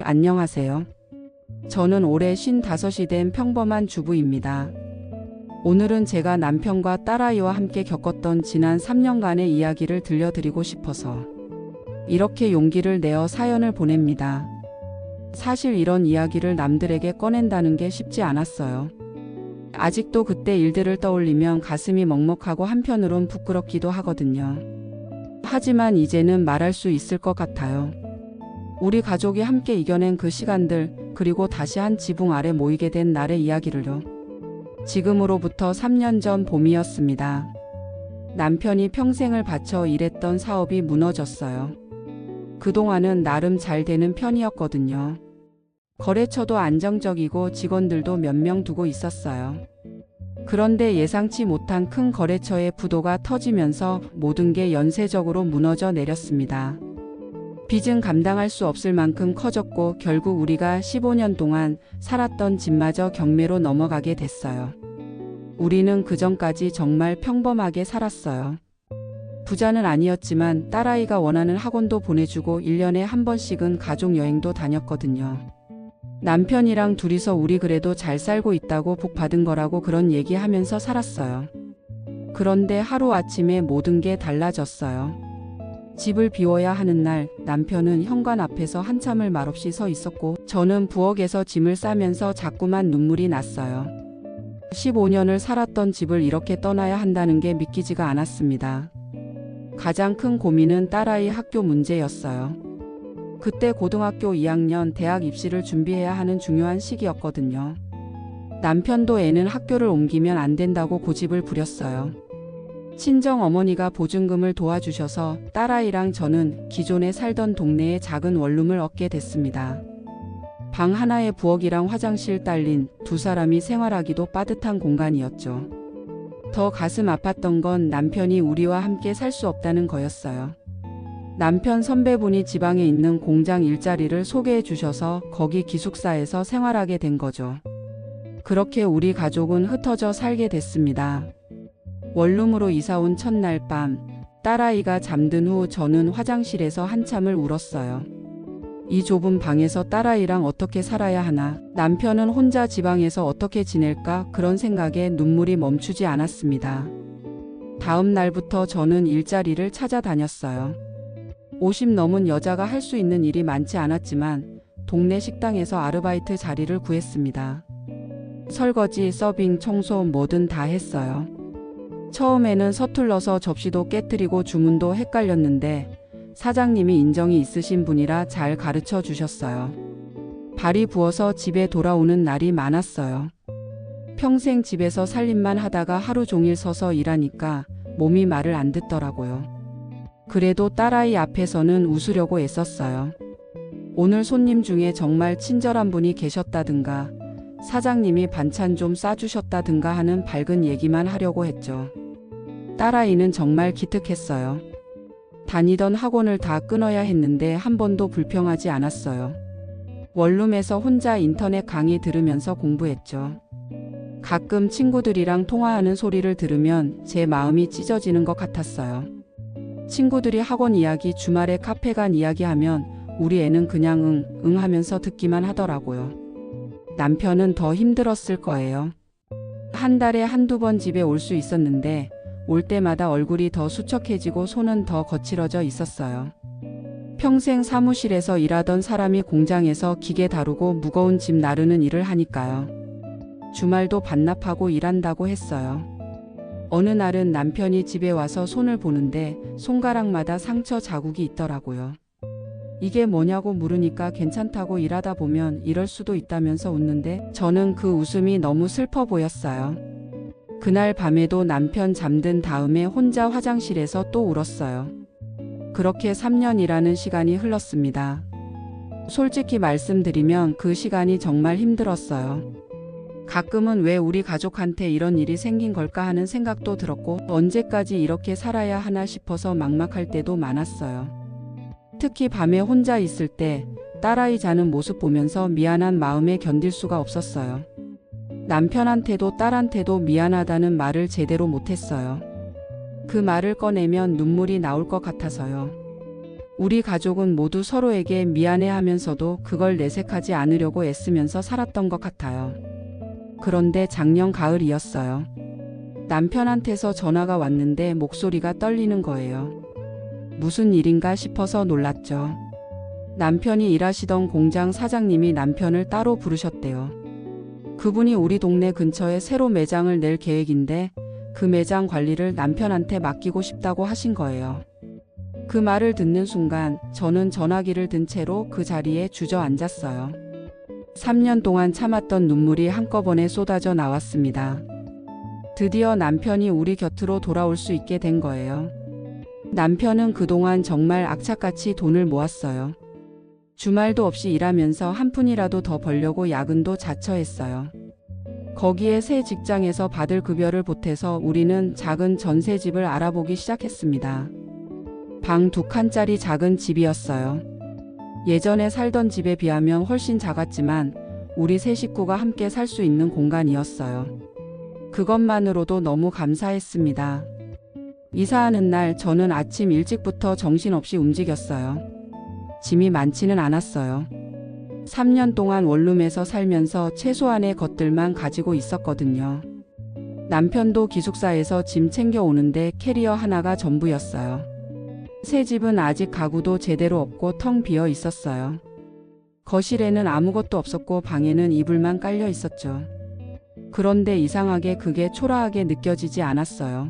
안녕하세요. 저는 올해 55이 된 평범한 주부입니다. 오늘은 제가 남편과 딸아이와 함께 겪었던 지난 3년간의 이야기를 들려드리고 싶어서 이렇게 용기를 내어 사연을 보냅니다. 사실 이런 이야기를 남들에게 꺼낸다는 게 쉽지 않았어요. 아직도 그때 일들을 떠올리면 가슴이 먹먹하고 한편으론 부끄럽기도 하거든요. 하지만 이제는 말할 수 있을 것 같아요. 우리 가족이 함께 이겨낸 그 시간들, 그리고 다시 한 지붕 아래 모이게 된 날의 이야기를요. 지금으로부터 3년 전 봄이었습니다. 남편이 평생을 바쳐 일했던 사업이 무너졌어요. 그동안은 나름 잘 되는 편이었거든요. 거래처도 안정적이고 직원들도 몇 명 두고 있었어요. 그런데 예상치 못한 큰 거래처의 부도가 터지면서 모든 게 연쇄적으로 무너져 내렸습니다. 빚은 감당할 수 없을 만큼 커졌고 결국 우리가 15년 동안 살았던 집마저 경매로 넘어가게 됐어요. 우리는 그전까지 정말 평범하게 살았어요. 부자는 아니었지만 딸아이가 원하는 학원도 보내주고 1년에 한 번씩은 가족 여행도 다녔거든요. 남편이랑 둘이서 우리 그래도 잘 살고 있다고 복 받은 거라고 그런 얘기하면서 살았어요. 그런데 하루아침에 모든 게 달라졌어요. 집을 비워야 하는 날, 남편은 현관 앞에서 한참을 말없이 서 있었고 저는 부엌에서 짐을 싸면서 자꾸만 눈물이 났어요. 15년을 살았던 집을 이렇게 떠나야 한다는 게 믿기지가 않았습니다. 가장 큰 고민은 딸아이 학교 문제였어요. 그때 고등학교 2학년 대학 입시를 준비해야 하는 중요한 시기였거든요. 남편도 애는 학교를 옮기면 안 된다고 고집을 부렸어요. 친정 어머니가 보증금을 도와주셔서 딸아이랑 저는 기존에 살던 동네에 작은 원룸을 얻게 됐습니다. 방 하나에 부엌이랑 화장실 딸린 두 사람이 생활하기도 빠듯한 공간이었죠. 더 가슴 아팠던 건 남편이 우리와 함께 살 수 없다는 거였어요. 남편 선배분이 지방에 있는 공장 일자리를 소개해 주셔서 거기 기숙사에서 생활하게 된 거죠. 그렇게 우리 가족은 흩어져 살게 됐습니다. 원룸으로 이사온 첫날 밤, 딸아이가 잠든 후 저는 화장실에서 한참을 울었어요. 이 좁은 방에서 딸아이랑 어떻게 살아야 하나, 남편은 혼자 지방에서 어떻게 지낼까, 그런 생각에 눈물이 멈추지 않았습니다. 다음 날부터 저는 일자리를 찾아다녔어요. 50 넘은 여자가 할 수 있는 일이 많지 않았지만 동네 식당에서 아르바이트 자리를 구했습니다. 설거지, 서빙, 청소 뭐든 다 했어요. 처음에는 서툴러서 접시도 깨뜨리고 주문도 헷갈렸는데 사장님이 인정이 있으신 분이라 잘 가르쳐 주셨어요. 발이 부어서 집에 돌아오는 날이 많았어요. 평생 집에서 살림만 하다가 하루 종일 서서 일하니까 몸이 말을 안 듣더라고요. 그래도 딸아이 앞에서는 웃으려고 애썼어요. 오늘 손님 중에 정말 친절한 분이 계셨다든가 사장님이 반찬 좀 싸주셨다든가 하는 밝은 얘기만 하려고 했죠. 딸아이는 정말 기특했어요. 다니던 학원을 다 끊어야 했는데 한 번도 불평하지 않았어요. 원룸에서 혼자 인터넷 강의 들으면서 공부했죠. 가끔 친구들이랑 통화하는 소리를 들으면 제 마음이 찢어지는 것 같았어요. 친구들이 학원 이야기, 주말에 카페 간 이야기하면 우리 애는 그냥 응 하면서 듣기만 하더라고요. 남편은 더 힘들었을 거예요. 한 달에 한두 번 집에 올 수 있었는데 올 때마다 얼굴이 더 수척해지고 손은 더 거칠어져 있었어요. 평생 사무실에서 일하던 사람이 공장에서 기계 다루고 무거운 짐 나르는 일을 하니까요. 주말도 반납하고 일한다고 했어요. 어느 날은 남편이 집에 와서 손을 보는데 손가락마다 상처 자국이 있더라고요. 이게 뭐냐고 물으니까 괜찮다고 일하다 보면 이럴 수도 있다면서 웃는데 저는 그 웃음이 너무 슬퍼 보였어요. 그날 밤에도 남편 잠든 다음에 혼자 화장실에서 또 울었어요. 그렇게 3년이라는 시간이 흘렀습니다. 솔직히 말씀드리면 그 시간이 정말 힘들었어요. 가끔은 왜 우리 가족한테 이런 일이 생긴 걸까 하는 생각도 들었고 언제까지 이렇게 살아야 하나 싶어서 막막할 때도 많았어요. 특히 밤에 혼자 있을 때 딸아이 자는 모습 보면서 미안한 마음에 견딜 수가 없었어요. 남편한테도 딸한테도 미안하다는 말을 제대로 못했어요. 그 말을 꺼내면 눈물이 나올 것 같아서요. 우리 가족은 모두 서로에게 미안해하면서도 그걸 내색하지 않으려고 애쓰면서 살았던 것 같아요. 그런데 작년 가을이었어요. 남편한테서 전화가 왔는데 목소리가 떨리는 거예요. 무슨 일인가 싶어서 놀랐죠. 남편이 일하시던 공장 사장님이 남편을 따로 부르셨대요. 그분이 우리 동네 근처에 새로 매장을 낼 계획인데 그 매장 관리를 남편한테 맡기고 싶다고 하신 거예요. 그 말을 듣는 순간 저는 전화기를 든 채로 그 자리에 주저앉았어요. 3년 동안 참았던 눈물이 한꺼번에 쏟아져 나왔습니다. 드디어 남편이 우리 곁으로 돌아올 수 있게 된 거예요. 남편은 그동안 정말 악착같이 돈을 모았어요. 주말도 없이 일하면서 한 푼이라도 더 벌려고 야근도 자처했어요. 거기에 새 직장에서 받을 급여를 보태서 우리는 작은 전셋집을 알아보기 시작했습니다. 방 2칸짜리 작은 집이었어요. 예전에 살던 집에 비하면 훨씬 작았지만 우리 세 식구가 함께 살 수 있는 공간이었어요. 그것만으로도 너무 감사했습니다. 이사하는 날 저는 아침 일찍부터 정신없이 움직였어요. 짐이 많지는 않았어요. 3년 동안 원룸에서 살면서 최소한의 것들만 가지고 있었거든요. 남편도 기숙사에서 짐 챙겨오는데 캐리어 하나가 전부였어요. 새 집은 아직 가구도 제대로 없고 텅 비어 있었어요. 거실에는 아무것도 없었고 방에는 이불만 깔려 있었죠. 그런데 이상하게 그게 초라하게 느껴지지 않았어요.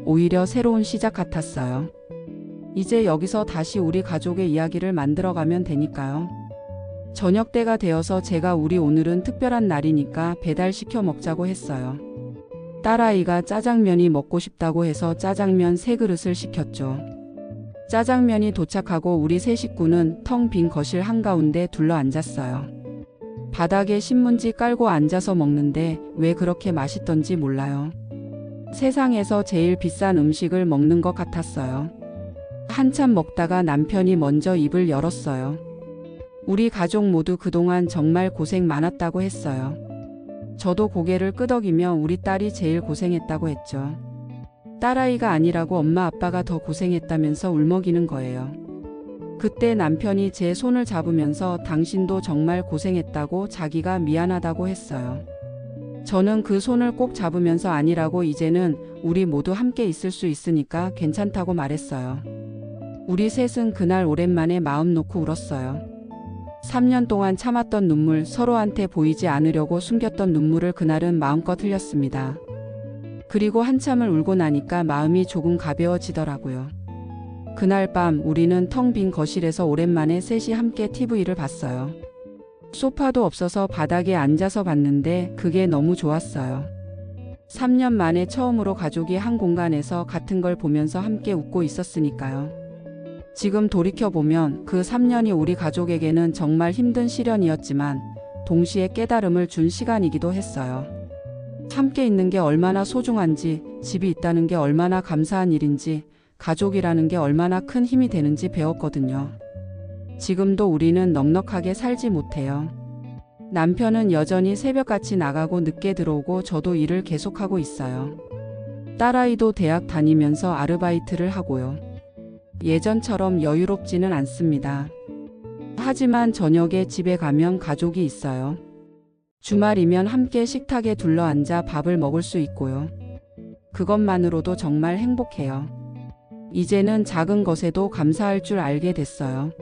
오히려 새로운 시작 같았어요. 이제 여기서 다시 우리 가족의 이야기를 만들어가면 되니까요. 저녁 때가 되어서 제가 우리 오늘은 특별한 날이니까 배달시켜 먹자고 했어요. 딸아이가 짜장면이 먹고 싶다고 해서 짜장면 3그릇을 시켰죠. 짜장면이 도착하고 우리 세 식구는 텅 빈 거실 한가운데 둘러앉았어요. 바닥에 신문지 깔고 앉아서 먹는데 왜 그렇게 맛있던지 몰라요. 세상에서 제일 비싼 음식을 먹는 것 같았어요. 한참 먹다가 남편이 먼저 입을 열었어요. 우리 가족 모두 그동안 정말 고생 많았다고 했어요. 저도 고개를 끄덕이며 우리 딸이 제일 고생했다고 했죠. 딸아이가 아니라고 엄마 아빠가 더 고생했다면서 울먹이는 거예요. 그때 남편이 제 손을 잡으면서 당신도 정말 고생했다고 자기가 미안하다고 했어요. 저는 그 손을 꼭 잡으면서 아니라고 이제는 우리 모두 함께 있을 수 있으니까 괜찮다고 말했어요. 우리 셋은 그날 오랜만에 마음 놓고 울었어요. 3년 동안 참았던 눈물, 서로한테 보이지 않으려고 숨겼던 눈물을 그날은 마음껏 흘렸습니다. 그리고 한참을 울고 나니까 마음이 조금 가벼워지더라고요. 그날 밤 우리는 텅 빈 거실에서 오랜만에 셋이 함께 TV를 봤어요. 소파도 없어서 바닥에 앉아서 봤는데 그게 너무 좋았어요. 3년 만에 처음으로 가족이 한 공간에서 같은 걸 보면서 함께 웃고 있었으니까요. 지금 돌이켜보면 그 3년이 우리 가족에게는 정말 힘든 시련이었지만 동시에 깨달음을 준 시간이기도 했어요. 함께 있는 게 얼마나 소중한지, 집이 있다는 게 얼마나 감사한 일인지, 가족이라는 게 얼마나 큰 힘이 되는지 배웠거든요. 지금도 우리는 넉넉하게 살지 못해요. 남편은 여전히 새벽같이 나가고 늦게 들어오고 저도 일을 계속하고 있어요. 딸아이도 대학 다니면서 아르바이트를 하고요. 예전처럼 여유롭지는 않습니다. 하지만 저녁에 집에 가면 가족이 있어요. 주말이면 함께 식탁에 둘러앉아 밥을 먹을 수 있고요. 그것만으로도 정말 행복해요. 이제는 작은 것에도 감사할 줄 알게 됐어요.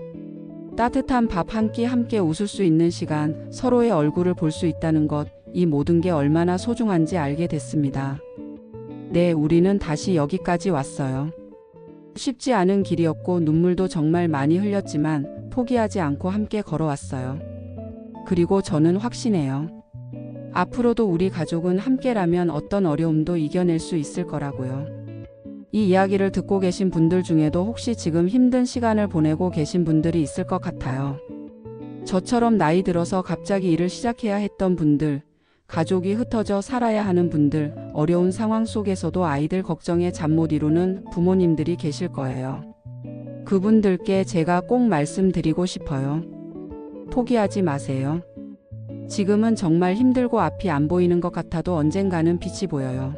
따뜻한 밥 한 끼 함께 웃을 수 있는 시간, 서로의 얼굴을 볼 수 있다는 것, 이 모든 게 얼마나 소중한지 알게 됐습니다. 네, 우리는 다시 여기까지 왔어요. 쉽지 않은 길이었고 눈물도 정말 많이 흘렸지만 포기하지 않고 함께 걸어왔어요. 그리고 저는 확신해요. 앞으로도 우리 가족은 함께라면 어떤 어려움도 이겨낼 수 있을 거라고요. 이 이야기를 듣고 계신 분들 중에도 혹시 지금 힘든 시간을 보내고 계신 분들이 있을 것 같아요. 저처럼 나이 들어서 갑자기 일을 시작해야 했던 분들, 가족이 흩어져 살아야 하는 분들, 어려운 상황 속에서도 아이들 걱정에 잠 못 이루는 부모님들이 계실 거예요. 그분들께 제가 꼭 말씀드리고 싶어요. 포기하지 마세요. 지금은 정말 힘들고 앞이 안 보이는 것 같아도 언젠가는 빛이 보여요.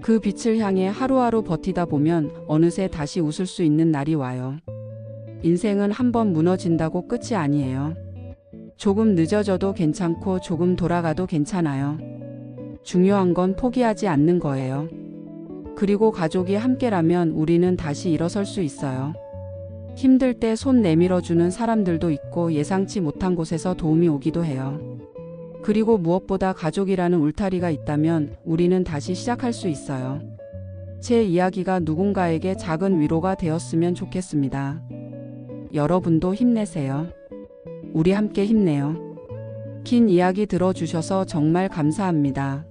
그 빛을 향해 하루하루 버티다 보면 어느새 다시 웃을 수 있는 날이 와요. 인생은 한 번 무너진다고 끝이 아니에요. 조금 늦어져도 괜찮고 조금 돌아가도 괜찮아요. 중요한 건 포기하지 않는 거예요. 그리고 가족이 함께라면 우리는 다시 일어설 수 있어요. 힘들 때 손 내밀어주는 사람들도 있고 예상치 못한 곳에서 도움이 오기도 해요. 그리고 무엇보다 가족이라는 울타리가 있다면 우리는 다시 시작할 수 있어요. 제 이야기가 누군가에게 작은 위로가 되었으면 좋겠습니다. 여러분도 힘내세요. 우리 함께 힘내요. 긴 이야기 들어주셔서 정말 감사합니다.